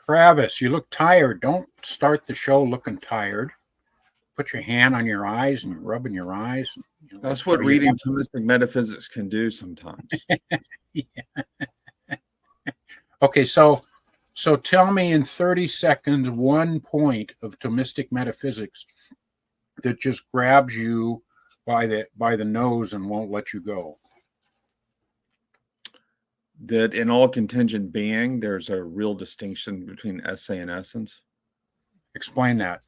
Travis, you look tired. Don't start the show looking tired. Put your hand on your eyes and you're rubbing your eyes. That's what reading Thomistic metaphysics can do sometimes. Yeah. Okay, so tell me in 30 seconds one point of Thomistic metaphysics that just grabs you by the nose and won't let you go. That in all contingent being, there's a real distinction between esse and essence. Explain that.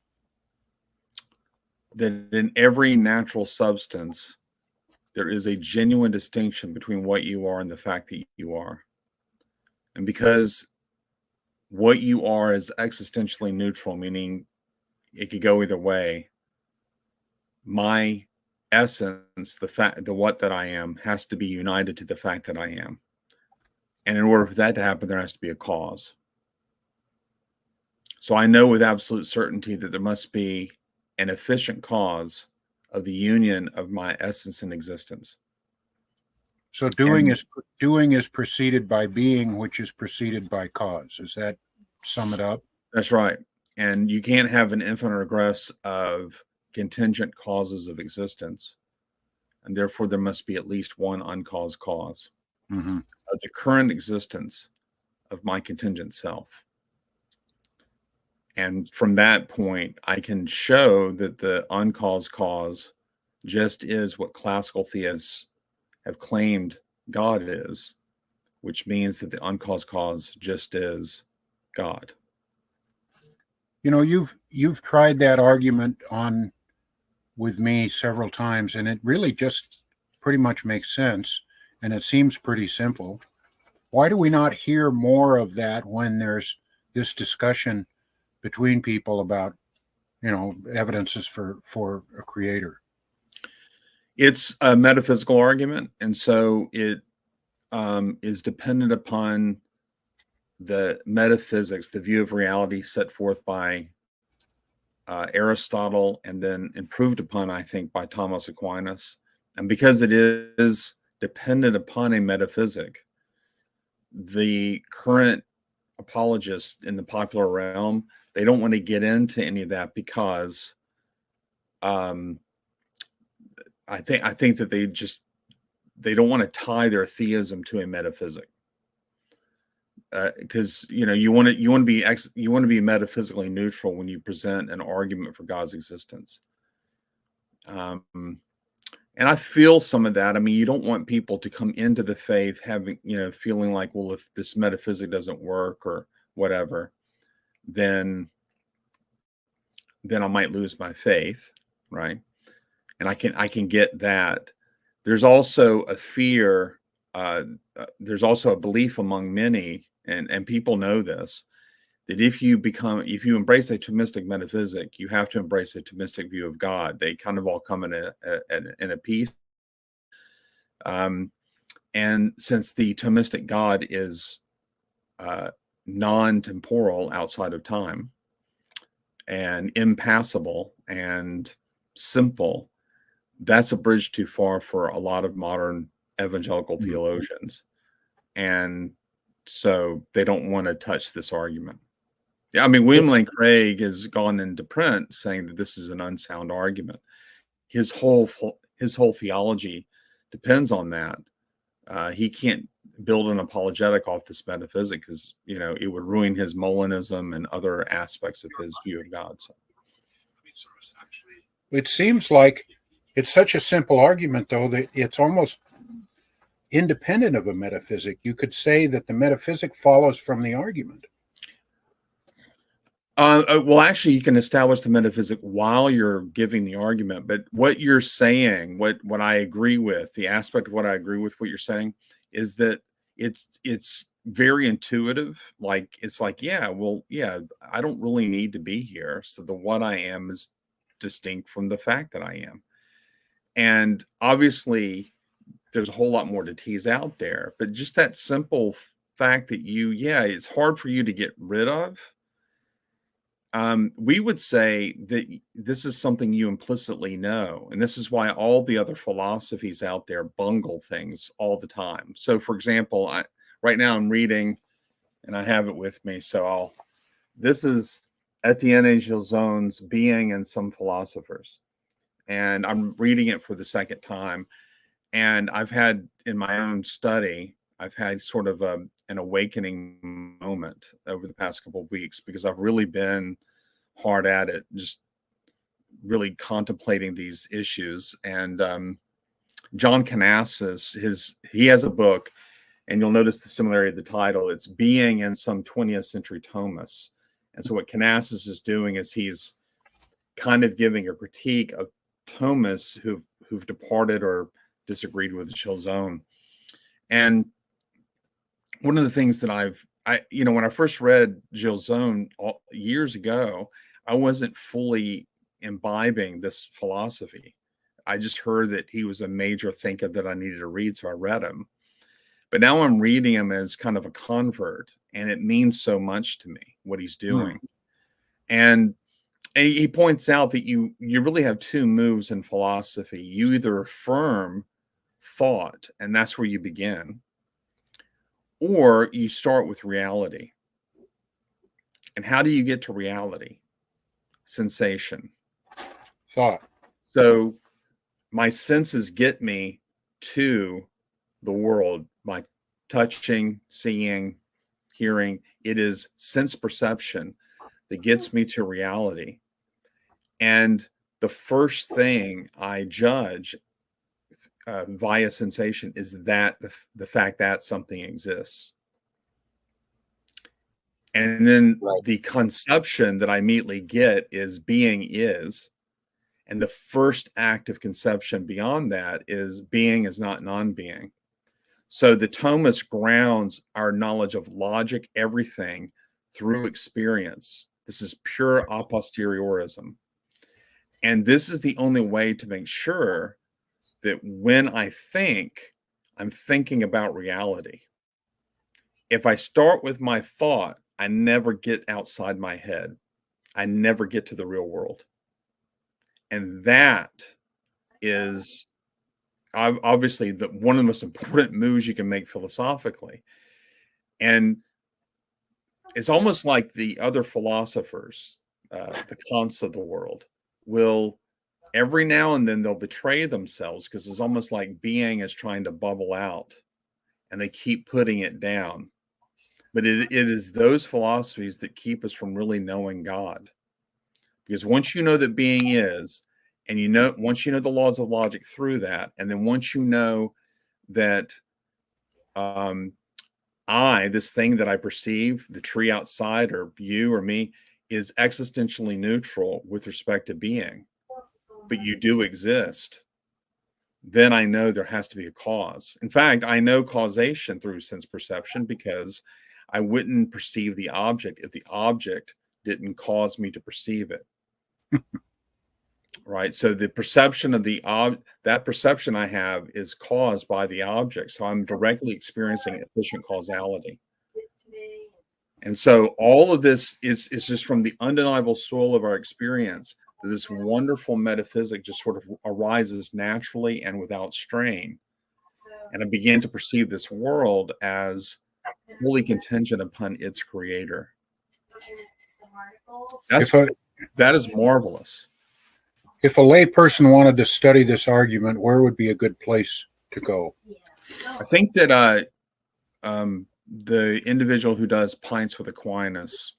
That in every natural substance, there is a genuine distinction between what you are and the fact that you are. And because what you are is existentially neutral, meaning it could go either way, my essence, the what that I am, has to be united to the fact that I am. And in order for that to happen, there has to be a cause. So I know with absolute certainty that there must be an efficient cause of the union of my essence and existence. So doing is preceded by being, which is preceded by cause. Does that sum it up? That's right. And you can't have an infinite regress of contingent causes of existence. And therefore, there must be at least one uncaused cause of the current existence of my contingent self. And from that point, I can show that the uncaused cause just is what classical theists have claimed God is, which means that the uncaused cause just is God. You know, you've tried that argument on with me several times, and it really just pretty much makes sense, and it seems pretty simple. Why do we not hear more of that when there's this discussion between people about, evidences for a creator? It's a metaphysical argument, and so it is dependent upon the metaphysics, the view of reality set forth by Aristotle, and then improved upon, I think, by Thomas Aquinas. And because it is dependent upon a metaphysic, the current apologists in the popular realm, they don't want to get into any of that because I think that they don't want to tie their theism to a metaphysic. Because you want to be metaphysically neutral when you present an argument for God's existence. And I feel some of that. I mean, you don't want people to come into the faith feeling like, well, if this metaphysic doesn't work or whatever, then I might lose my faith, right? And I can get that. There's also a fear. There's also a belief among many, and people know this, that if you embrace a Thomistic metaphysic, you have to embrace a Thomistic view of God. They kind of all come in a piece. And since the Thomistic God is non-temporal, outside of time, and impassible and simple, that's a bridge too far for a lot of modern evangelical theologians. And so they don't want to touch this argument. Yeah, I mean, William Lane Craig has gone into print saying that this is an unsound argument. His whole theology depends on that. He can't build an apologetic off this metaphysic because it would ruin his Molinism and other aspects of his view of God. So it seems like it's such a simple argument, though, that it's almost independent of a metaphysic. You could say that the metaphysic follows from the argument. Well, actually, you can establish the metaphysic while you're giving the argument. But what you're saying, what I agree with, the aspect of what I agree with what you're saying, is that it's very intuitive. Like, it's like, I don't really need to be here. So the what I am is distinct from the fact that I am. And obviously, there's a whole lot more to tease out there. But just that simple fact that it's hard for you to get rid of. We would say that this is something you implicitly know. And this is why all the other philosophies out there bungle things all the time. So, for example, right now I'm reading, and I have it with me, so this is Etienne Gilson's Being and Some Philosophers. And I'm reading it for the second time. And I've had in my own study, I've had sort of an awakening moment over the past couple of weeks, because I've really been hard at it, just really contemplating these issues. And John Canassis, he has a book, and you'll notice the similarity of the title. It's Being and Some 20th Century Thomists. And so what Canassis is doing is he's kind of giving a critique of Thomists who've departed or disagreed with Gilson. And one of the things that when I first read Gilson years ago, I wasn't fully imbibing this philosophy. I just heard that he was a major thinker that I needed to read, so I read him. But now I'm reading him as kind of a convert, and it means so much to me what he's doing. And he points out that you really have two moves in philosophy. You either affirm thought, and that's where you begin, or you start with reality. And how do you get to reality? Sensation. Thought. So my senses get me to the world by touching, seeing, hearing. It is sense perception that gets me to reality. And the first thing I judge via sensation is that the fact that something exists. And then the conception that I immediately get is being is. And the first act of conception beyond that is being is not non-being. So the Thomist grounds our knowledge of logic, everything, through experience. This is pure a posteriorism. And this is the only way to make sure that when I think, I'm thinking about reality. If I start with my thought, I never get outside my head. I never get to the real world. And that is obviously one of the most important moves you can make philosophically. And it's almost like the other philosophers, the Kants of the world, will every now and then they'll betray themselves, because it's almost like being is trying to bubble out, and they keep putting it down. But it is those philosophies that keep us from really knowing God. Because once you know that being is, and once you know the laws of logic through that, and then once you know that this thing that I perceive, the tree outside, or you or me, is existentially neutral with respect to being, but you do exist, then I know there has to be a cause. In fact, I know causation through sense perception, because I wouldn't perceive the object if the object didn't cause me to perceive it. Right? So the perception of that perception I have is caused by the object. So I'm directly experiencing efficient causality. And so all of this is just from the undeniable soil of our experience, that this wonderful metaphysic just sort of arises naturally and without strain. And I began to perceive this world as wholly contingent upon its creator. That is marvelous. If a lay person wanted to study this argument, where would be a good place to go? I think that the individual who does Pints with Aquinas,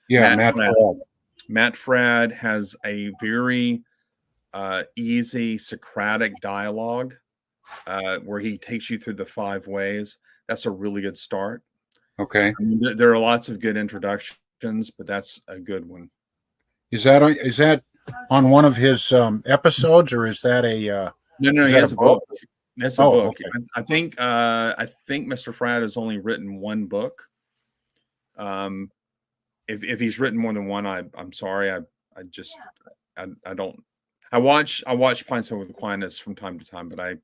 Matt Fradd has a very easy Socratic dialogue where he takes you through the 5 ways. That's a really good start. Okay. I mean, there are lots of good introductions, but that's a good one. Is that on one of his episodes, or is that a No, he has a book. That's a book. Okay. I think Mr. Fradd has only written one book. If he's written more than one, I'm sorry. I don't. I watch Pints with Aquinas from time to time, but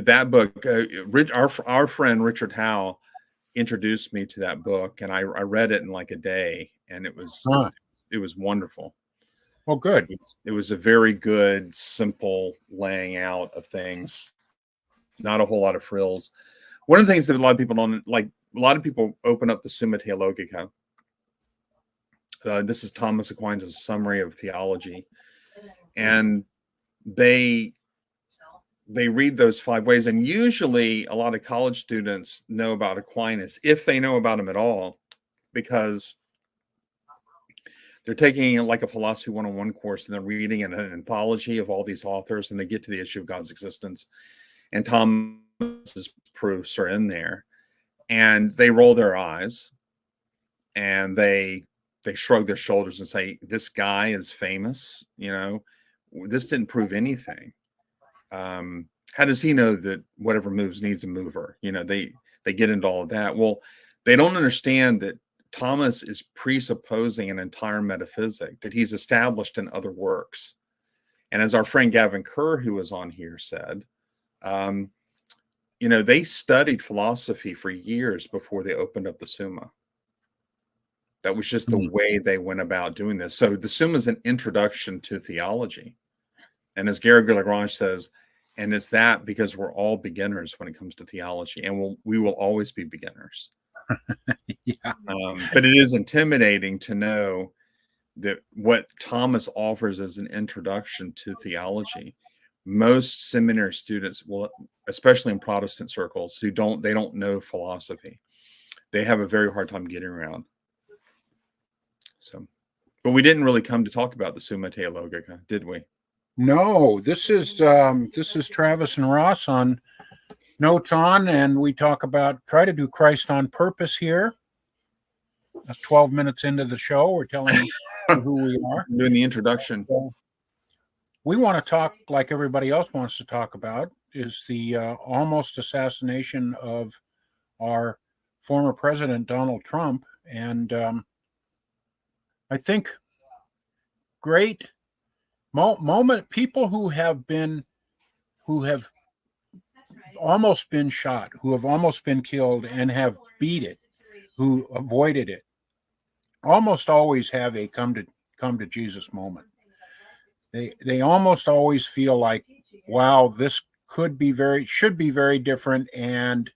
that book, our friend Richard Howe introduced me to that book, and I read it in like a day, and it was wonderful. Oh, good. It was a very good, simple laying out of things. Not a whole lot of frills. One of the things that a lot of people don't like, a lot of people open up the Summa Theologica. This is Thomas Aquinas' summary of theology, and they read those 5 ways. And usually a lot of college students know about Aquinas, if they know about him at all, because they're taking like a philosophy 101 course and they're reading an anthology of all these authors, and they get to the issue of God's existence, and Thomas's proofs are in there, and they roll their eyes and they shrug their shoulders and say, this guy is famous, this didn't prove anything. How does he know that whatever moves needs a mover? They get into all of that. Well, they don't understand that Thomas is presupposing an entire metaphysic that he's established in other works. And as our friend Gavin Kerr, who was on here, said, they studied philosophy for years before they opened up the Summa. That was just the way they went about doing this. So the Summa is an introduction to theology. And as Garrigou-Lagrange says, and it's that because we're all beginners when it comes to theology, and we will always be beginners. Yeah. But it is intimidating to know that what Thomas offers as an introduction to theology, most seminary students will, especially in Protestant circles, they don't know philosophy. They have a very hard time getting around. So, but we didn't really come to talk about the Summa Theologica, did we? No, this is Travis and Ross on Notes On, and we try to do Christ on Purpose here. 12 minutes into the show, we're telling you who we are. Doing the introduction. So we want to talk, like everybody else wants to talk about, is the almost assassination of our former president, Donald Trump. And I think great moment, people who have almost been shot, who have almost been killed and have beat it, who avoided it, almost always have a come to Jesus moment. They almost always feel like, wow, this should be very different, and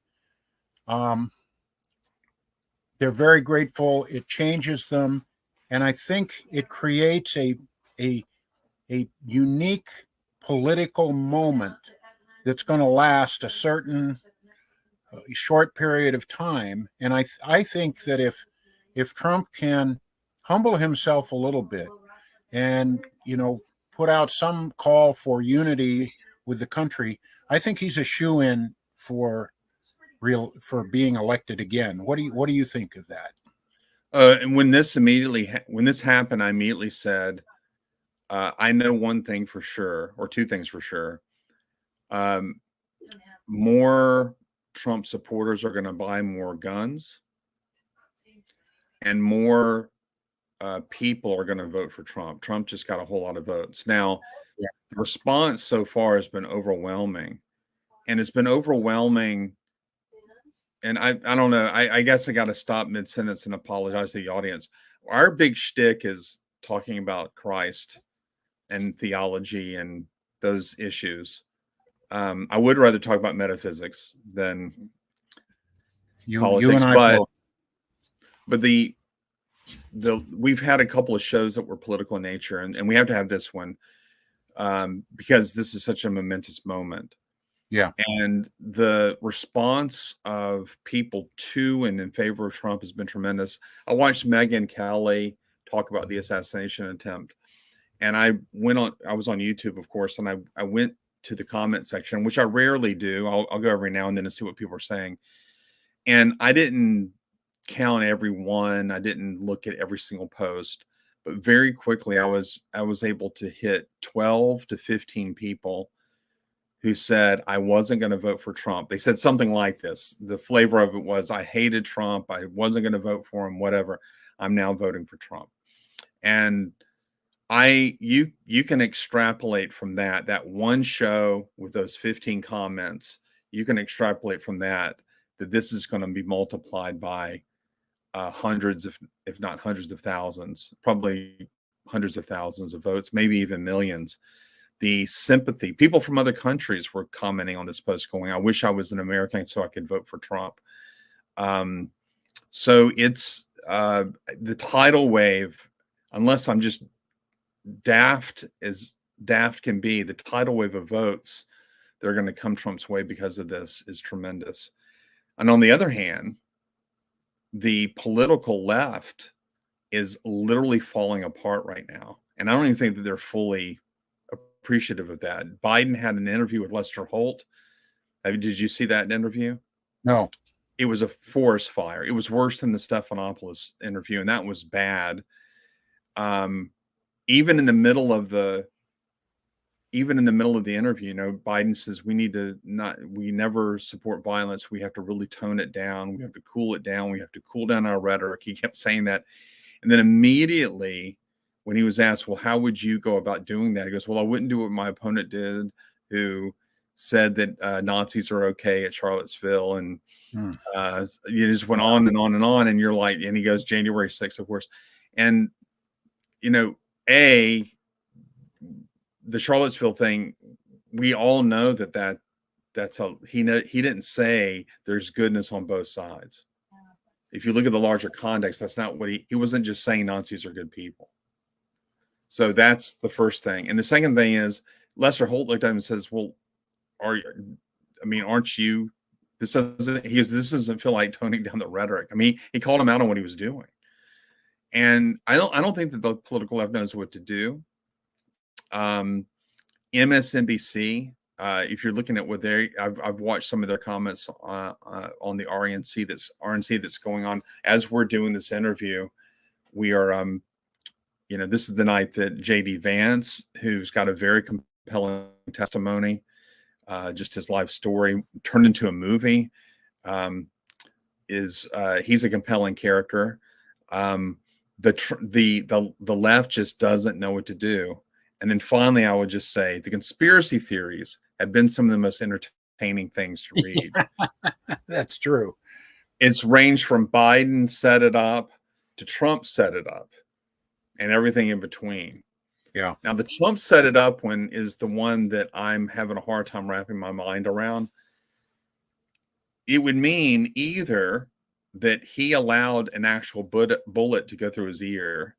they're very grateful. It changes them, and I think it creates a unique political moment that's going to last a certain short period of time. And I think that if Trump can humble himself a little bit and put out some call for unity with the country, I think he's a shoo-in for being elected again. What do you think of that? And when this happened, I immediately said, I know one thing for sure, or two things for sure. More Trump supporters are going to buy more guns, and more people are going to vote for Trump. Trump just got a whole lot of votes. Now, the response so far has been overwhelming, and it's been overwhelming. And I don't know. I guess I got to stop mid-sentence and apologize to the audience. Our big shtick is talking about Christ and theology and those issues. I would rather talk about metaphysics than politics, you and I both. But we've had a couple of shows that were political in nature, and we have to have this one because this is such a momentous moment. Yeah. And the response of people to and in favor of Trump has been tremendous. I watched Megyn Kelly talk about the assassination attempt, and I was on YouTube, of course, and I went to the comment section, which I rarely do. I'll go every now and then to see what people are saying. And I didn't count every one. I didn't look at every single post, but very quickly I was able to hit 12 to 15 people who said, I wasn't going to vote for Trump. They said something like this. The flavor of it was, I hated Trump. I wasn't going to vote for him, whatever. I'm now voting for Trump. And you can extrapolate from that one show with those 15 comments. You can extrapolate from that this is going to be multiplied by hundreds, if not hundreds of thousands, probably hundreds of thousands of votes, maybe even millions. The sympathy, people from other countries were commenting on this post going, I wish I was an American so I could vote for Trump. So it's the tidal wave, unless I'm just daft as daft can be, the tidal wave of votes that are going to come Trump's way because of this is tremendous. And on the other hand, the political left is literally falling apart right now. And I don't even think that they're fully appreciative of that. Biden had an interview with Lester Holt. Did you see that interview? No. It was a forest fire. It was worse than the Stephanopoulos interview, and that was bad. Even in the middle of the interview, Biden says we never support violence. We have to really tone it down. We have to cool it down. We have to cool down our rhetoric. He kept saying that. And then immediately when he was asked, well, how would you go about doing that? He goes, well, I wouldn't do what my opponent did, who said that Nazis are okay at Charlottesville. And you just went on and on and on. And you're like, and he goes, January 6th, of course. And, the Charlottesville thing, we all know he didn't say there's goodness on both sides. If you look at the larger context, that's not what he wasn't just saying Nazis are good people. So that's the first thing. And the second thing is Lester Holt looked at him and says, well, aren't you, this doesn't feel like toning down the rhetoric. I mean, he called him out on what he was doing. And I don't think that the political left knows what to do. MSNBC, if you're looking at what I've watched some of their comments on the RNC that's going on as we're doing this interview. We are, this is the night that JD Vance, who's got a very compelling testimony, just his life story turned into a movie, he's a compelling character. The left just doesn't know what to do. And then finally, I would just say the conspiracy theories have been some of the most entertaining things to read. That's true. It's ranged from Biden set it up to Trump set it up and everything in between. Yeah. Now, the Trump set it up one is the one that I'm having a hard time wrapping my mind around. It would mean either that he allowed an actual bullet to go through his ear,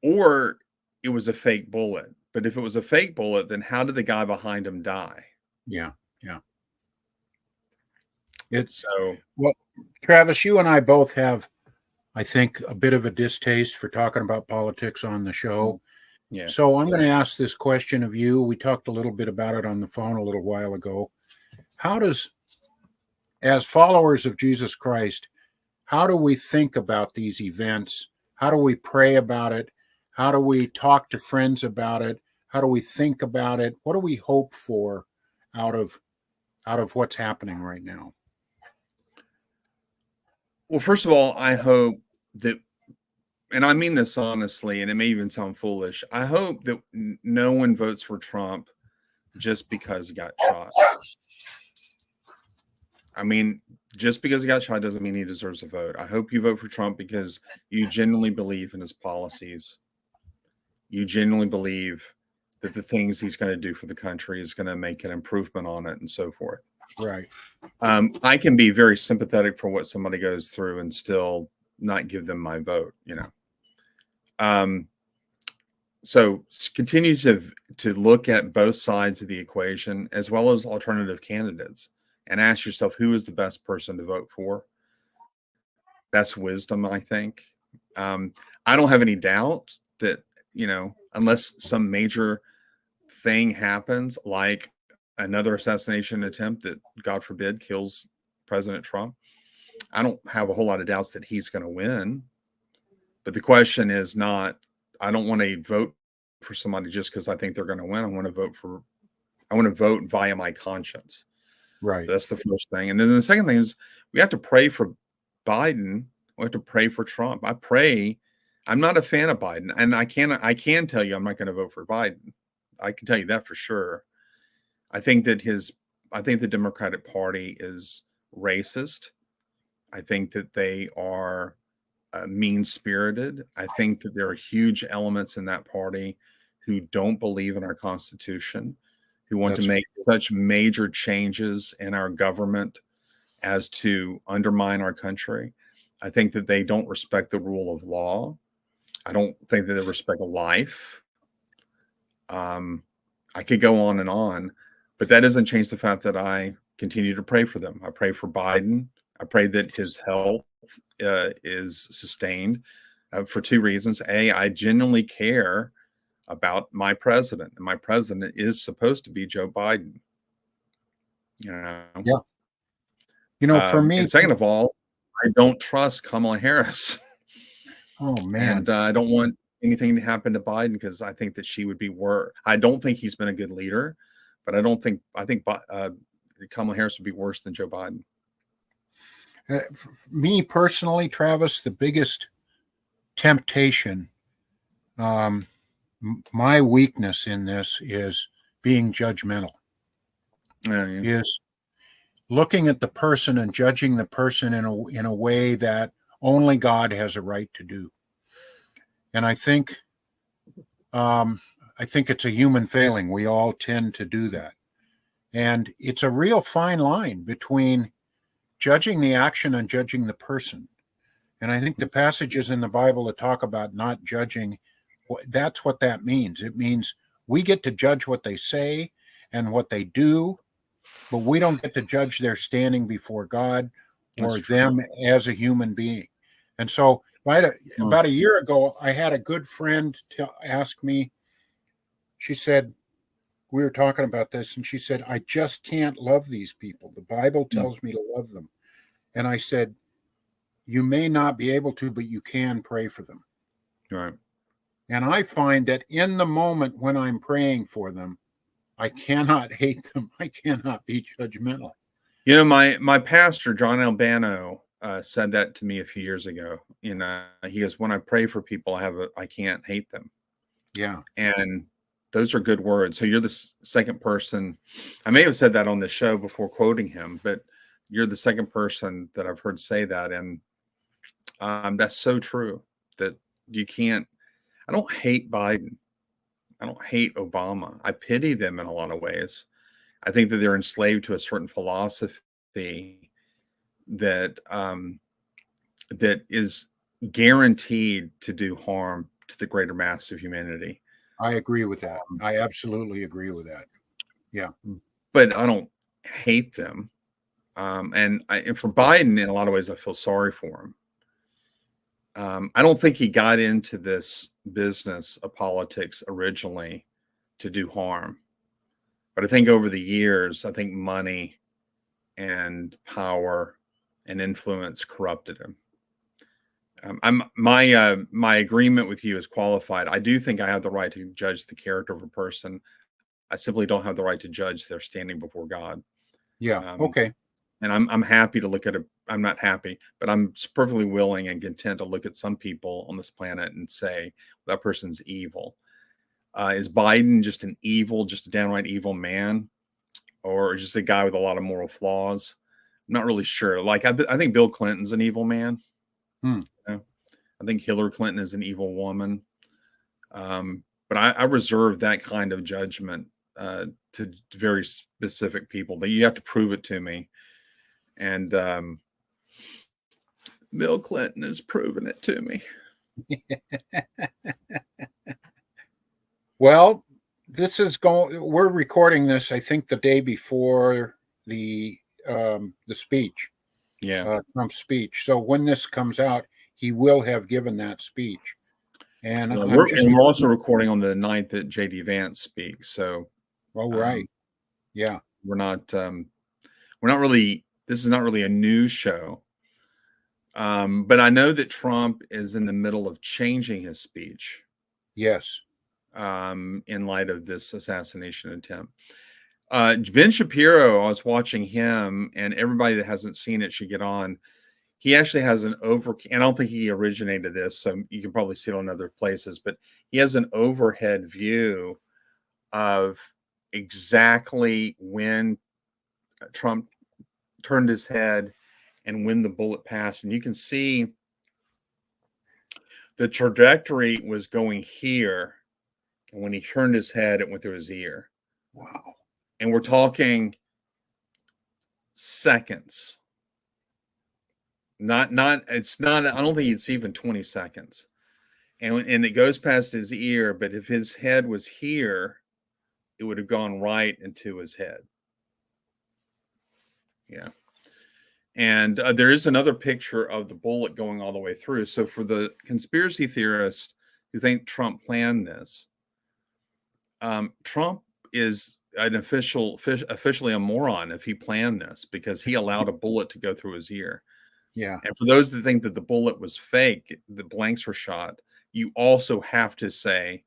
or it was a fake bullet. But if it was a fake bullet, then how did the guy behind him die? Yeah. Well, Travis, you and I both have, I think, a bit of a distaste for talking about politics on the show. Yeah. So I'm going to ask this question of you. We talked a little bit about it on the phone a little while ago. As followers of Jesus Christ, how do we think about these events? How do we pray about it? How do we talk to friends about it? How do we think about it? What do we hope for out of what's happening right now? Well, first of all, I hope that, and I mean this honestly, and it may even sound foolish, I hope that no one votes for Trump just because he got shot. I mean, just because he got shot doesn't mean he deserves a vote. I hope you vote for Trump because you genuinely believe in his policies. You genuinely believe that the things he's going to do for the country is going to make an improvement on it and so forth. Right. I can be very sympathetic for what somebody goes through and still not give them my vote, So continue to look at both sides of the equation as well as alternative candidates and ask yourself, who is the best person to vote for? That's wisdom, I think. I don't have any doubt that, unless some major thing happens, like another assassination attempt that, God forbid, kills President Trump, I don't have a whole lot of doubts that he's going to win. But the question is not, I don't want to vote for somebody just because I think they're going to win. I want to vote via my conscience. Right. So that's the first thing. And then the second thing is we have to pray for Biden. We have to pray for Trump. I'm not a fan of Biden, and I can tell you I'm not going to vote for Biden. I can tell you that for sure. I think the Democratic Party is racist. I think that they are mean-spirited. I think that there are huge elements in that party who don't believe in our Constitution, who want to make such major changes in our government as to undermine our country. I think that they don't respect the rule of law. I don't think that they respect life. I could go on, but that doesn't change the fact that I continue to pray for them. I pray for Biden. I pray that his health is sustained for two reasons. A, I genuinely care about my president, and my president is supposed to be Joe Biden. You know? Yeah. You know, for me, and second of all, I don't trust Kamala Harris. oh man, And I don't want anything to happen to Biden because I think that she would be worse. I don't think he's been a good leader, but I think Kamala Harris would be worse than Joe Biden. Me personally, Travis, the biggest temptation, my weakness in this is being judgmental. Yeah. Is looking at the person and judging the person in a way that only God has a right to do. And I think it's a human failing. We all tend to do that. And it's a real fine line between judging the action and judging the person. And I think the passages in the Bible that talk about not judging, that's what that means. It means we get to judge what they say and what they do, but we don't get to judge their standing before God or them as a human being. And so about a year ago, I had a good friend ask me, she said, we were talking about this, and she said, I just can't love these people. The Bible tells me to love them. And I said, you may not be able to, but you can pray for them. Right. And I find that in the moment when I'm praying for them, I cannot hate them. I cannot be judgmental. You know, my pastor, John Albano, said that to me a few years ago. You know, he goes, when I pray for people, I can't hate them. Yeah. And those are good words. So you're the second person. I may have said that on the show before quoting him, but you're the second person that I've heard say that. And that's so true that you can't. I don't hate Biden. I don't hate Obama. I pity them in a lot of ways. I think that they're enslaved to a certain philosophy that that is guaranteed to do harm to the greater mass of humanity. I agree with that. I absolutely agree with that. Yeah. But I don't hate them. And for Biden, in a lot of ways, I feel sorry for him. I don't think he got into this business of politics originally to do harm. But I think over the years, I think money and power and influence corrupted him. My agreement with you is qualified. I do think I have the right to judge the character of a person. I simply don't have the right to judge their standing before God. Yeah. Okay. And I'm happy to look at it. I'm not happy, but I'm perfectly willing and content to look at some people on this planet and say that person's evil. Is Biden just a downright evil man, or just a guy with a lot of moral flaws? I'm not really sure. Like I think Bill Clinton's an evil man. You know? I think Hillary Clinton is an evil woman. But I reserve that kind of judgment to very specific people. But you have to prove it to me. And Bill Clinton has proven it to me. Well, we're recording this, I think, the day before the speech. Yeah. Trump's speech. So when this comes out, he will have given that speech. And we're also recording on the night that J.D. Vance speaks. So, right. Yeah. We're not really, this is not really a news show. But I know that Trump is in the middle of changing his speech. Yes. In light of this assassination attempt. Ben Shapiro, I was watching him, and everybody that hasn't seen it should get on. He actually has and I don't think he originated this, so you can probably see it on other places, but he has an overhead view of exactly when Trump turned his head and when the bullet passed. And you can see the trajectory was going here. And when he turned his head, it went through his ear. Wow. And we're talking seconds. It's not. I don't think it's even 20 seconds, and it goes past his ear. But if his head was here, it would have gone right into his head. Yeah. And there is another picture of the bullet going all the way through. So for the conspiracy theorists who think Trump planned this, Trump is officially a moron if he planned this, because he allowed a bullet to go through his ear. Yeah. And for those that think that the bullet was fake, the blanks were shot, you also have to say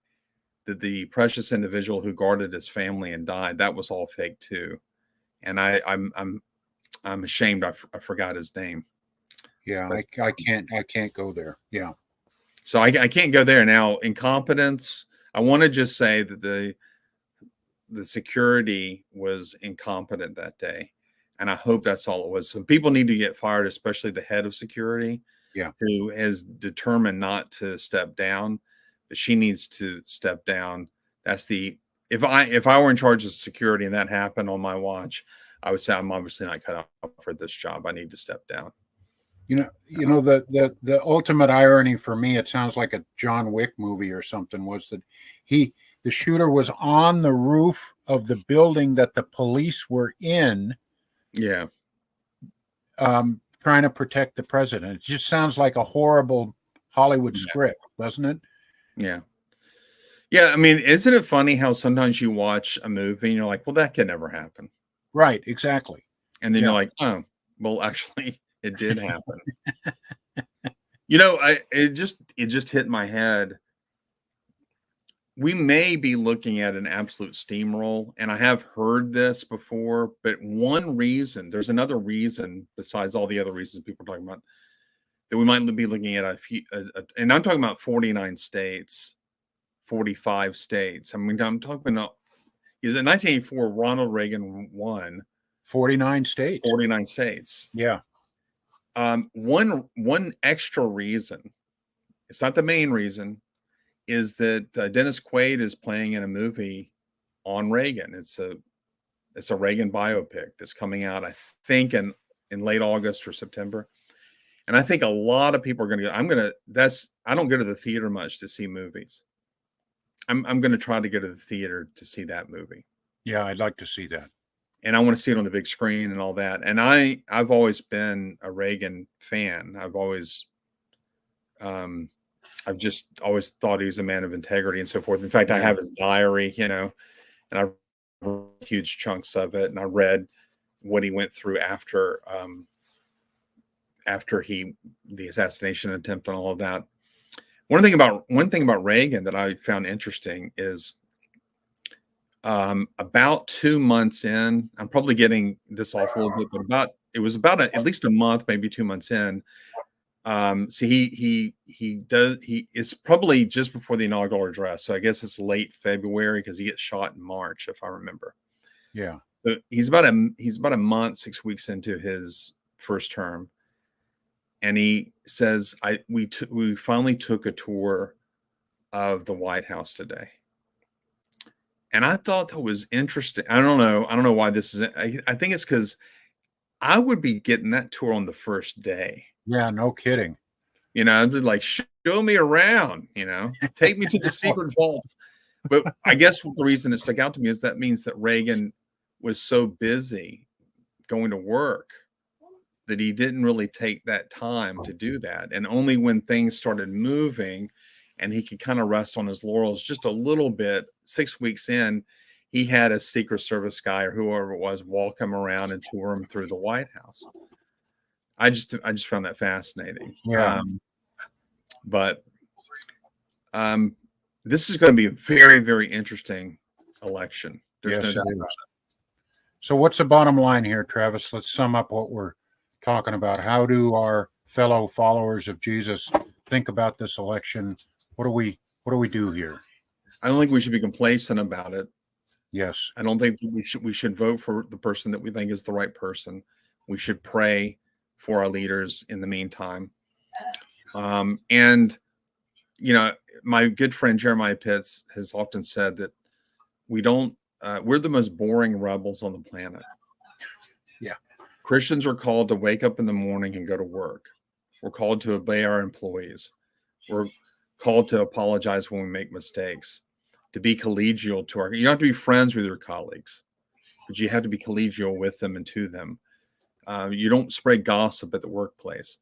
that the precious individual who guarded his family and died, that was all fake too. And I'm ashamed I forgot his name. Yeah, But, I can't go there. Yeah. So I can't go there now. Incompetence. I want to just say that the security was incompetent that day, and I hope that's all it was. Some people need to get fired, especially the head of security, Yeah. who is determined not to step down, but she needs to step down. That's the if I were in charge of security and that happened on my watch, I would say I'm obviously not cut out for this job. I need to step down. You know the ultimate irony for me, it sounds like a John Wick movie or something, was that the shooter was on the roof of the building that the police were in, Yeah. trying to protect the president. It just sounds like a horrible Hollywood script, doesn't it? Yeah. Yeah. I mean, isn't it funny how sometimes you watch a movie and you're like, well, that could never happen. Right, exactly. And then Yeah. you're like, oh, well, actually, it did happen. It just hit my head. We may be looking at an absolute steamroll, and I have heard this before, but there's another reason besides all the other reasons people are talking about, that we might be looking at and I'm talking about 49 states, 45 states. I mean, I'm talking about, in 1984, Ronald Reagan won 49 states. 49 states. Yeah. One extra reason, it's not the main reason, is that Dennis Quaid is playing in a movie on Reagan. It's a Reagan biopic that's coming out, I think, in late August or September. And I think a lot of people are going to go. I don't go to the theater much to see movies. I'm going to try to go to the theater to see that movie. Yeah, I'd like to see that. And I want to see it on the big screen and all that. And I've always been a Reagan fan. I've just always thought he was a man of integrity and so forth. In fact, I have his diary, and I read huge chunks of it, and I read what he went through after the assassination attempt and all of that. One thing about Reagan that I found interesting is about 2 months in, I'm probably getting this off a little bit, but it was about at least a month, maybe 2 months in. So he is probably just before the inaugural address. So I guess it's late February, because he gets shot in March, if I remember. Yeah. So he's about a month, 6 weeks into his first term. And he says, we finally took a tour of the White House today. And I thought that was interesting. I don't know why this is. I think it's because I would be getting that tour on the first day. Yeah, no kidding. I'd be like, show me around, take me to the secret vaults. But I guess the reason it stuck out to me is that means that Reagan was so busy going to work that he didn't really take that time to do that. And only when things started moving and he could kind of rest on his laurels just a little bit, 6 weeks in, he had a Secret Service guy or whoever it was walk him around and tour him through the White House. I just found that fascinating. Yeah. But this is going to be a very, very interesting election. There's Yes, no doubt it about is. So what's the bottom line here, Travis? Let's sum up what we're talking about. How do our fellow followers of Jesus think about this election? What do we do here? I don't think we should be complacent about it. Yes. I don't think that we should vote for the person that we think is the right person. We should pray for our leaders in the meantime. And my good friend Jeremiah Pitts has often said that we're the most boring rebels on the planet. Yeah. Christians are called to wake up in the morning and go to work. We're called to obey our employees. We're called to apologize when we make mistakes, to be collegial to our, you don't have to be friends with your colleagues, but you have to be collegial with them and to them. You don't spread gossip at the workplace.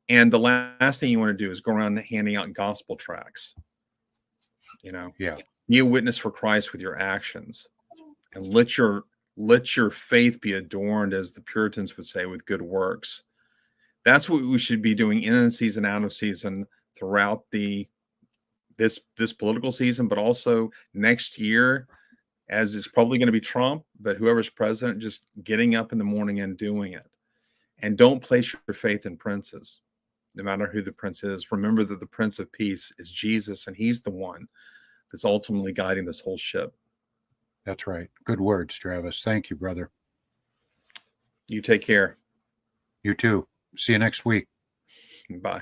And the last thing you want to do is go around handing out gospel tracts. Yeah. Be a witness for Christ with your actions, and let your faith be adorned, as the Puritans would say, with good works. That's what we should be doing in season, out of season, throughout this political season, but also next year, as it's probably going to be Trump, but whoever's president, just getting up in the morning and doing it. And don't place your faith in princes, no matter who the prince is. Remember that the Prince of Peace is Jesus, and he's the one that's ultimately guiding this whole ship. That's right. Good words, Travis. Thank you, brother. You take care. You too. See you next week. Bye.